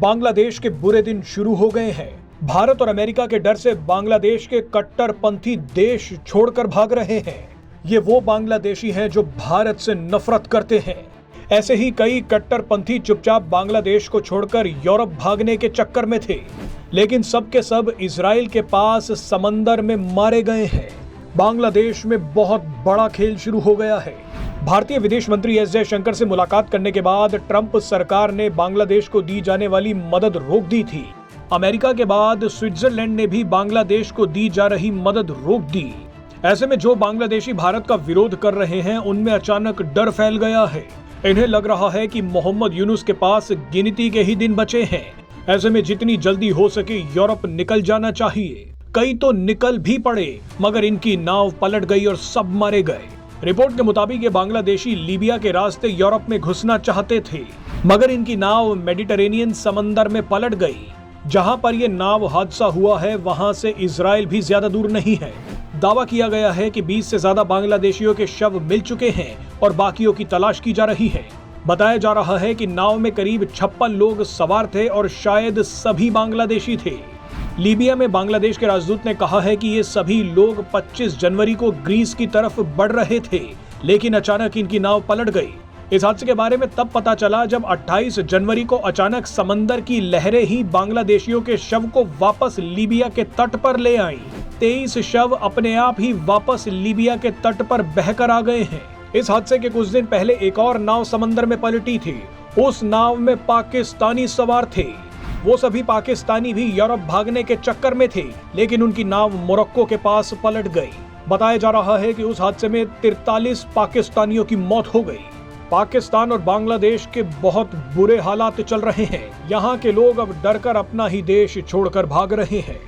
बांग्लादेश के बुरे दिन शुरू हो गए हैं। भारत और अमेरिका के डर से बांग्लादेश के कट्टरपंथी देश छोड़कर भाग रहे हैं। ये वो बांग्लादेशी हैं जो भारत से नफरत करते हैं। ऐसे ही कई कट्टरपंथी चुपचाप बांग्लादेश को छोड़कर यूरोप भागने के चक्कर में थे, लेकिन सब के सब इजराइल के पास समंदर में मारे गए हैं। बांग्लादेश में बहुत बड़ा खेल शुरू हो गया है। भारतीय विदेश मंत्री एस जयशंकर से मुलाकात करने के बाद ट्रंप सरकार ने बांग्लादेश को दी जाने वाली मदद रोक दी थी। अमेरिका के बाद स्विट्जरलैंड ने भी बांग्लादेश को दी जा रही मदद रोक दी। ऐसे में जो बांग्लादेशी भारत का विरोध कर रहे हैं, उनमें अचानक डर फैल गया है। इन्हें लग रहा है कि मोहम्मद यूनुस के पास गिनती के ही दिन बचे हैं। ऐसे में जितनी जल्दी हो सके यूरोप निकल जाना चाहिए। कई तो निकल भी पड़े, मगर इनकी नाव पलट गई और सब मारे गए। रिपोर्ट के मुताबिक ये बांग्लादेशी लीबिया के रास्ते यूरोप में घुसना चाहते थे, मगर इनकी नाव मेडिटरेनियन समंदर में पलट गई। जहां पर ये नाव हादसा हुआ है, वहां से इजराइल भी ज्यादा दूर नहीं है। दावा किया गया है कि 20 से ज्यादा बांग्लादेशियों के शव मिल चुके हैं और बाकियों की तलाश की जा रही है। बताया जा रहा है कि नाव में करीब 56 लोग सवार थे और शायद सभी बांग्लादेशी थे। लीबिया में बांग्लादेश के राजदूत ने कहा है कि ये सभी लोग 25 जनवरी को ग्रीस की तरफ बढ़ रहे थे, लेकिन अचानक इनकी नाव पलट गई। इस हादसे के बारे में तब पता चला जब 28 जनवरी को अचानक समंदर की लहरें ही बांग्लादेशियों के शव को वापस लीबिया के तट पर ले आईं। 23 शव अपने आप ही वापस लीबिया के तट पर बहकर आ गए हैं। इस हादसे के कुछ दिन पहले एक और नाव समंदर में पलटी थी। उस नाव में पाकिस्तानी सवार थे। वो सभी पाकिस्तानी भी यूरोप भागने के चक्कर में थे, लेकिन उनकी नाव मोरक्को के पास पलट गई। बताया जा रहा है कि उस हादसे में 43 पाकिस्तानियों की मौत हो गई। पाकिस्तान और बांग्लादेश के बहुत बुरे हालात चल रहे हैं। यहाँ के लोग अब डरकर अपना ही देश छोड़कर भाग रहे हैं।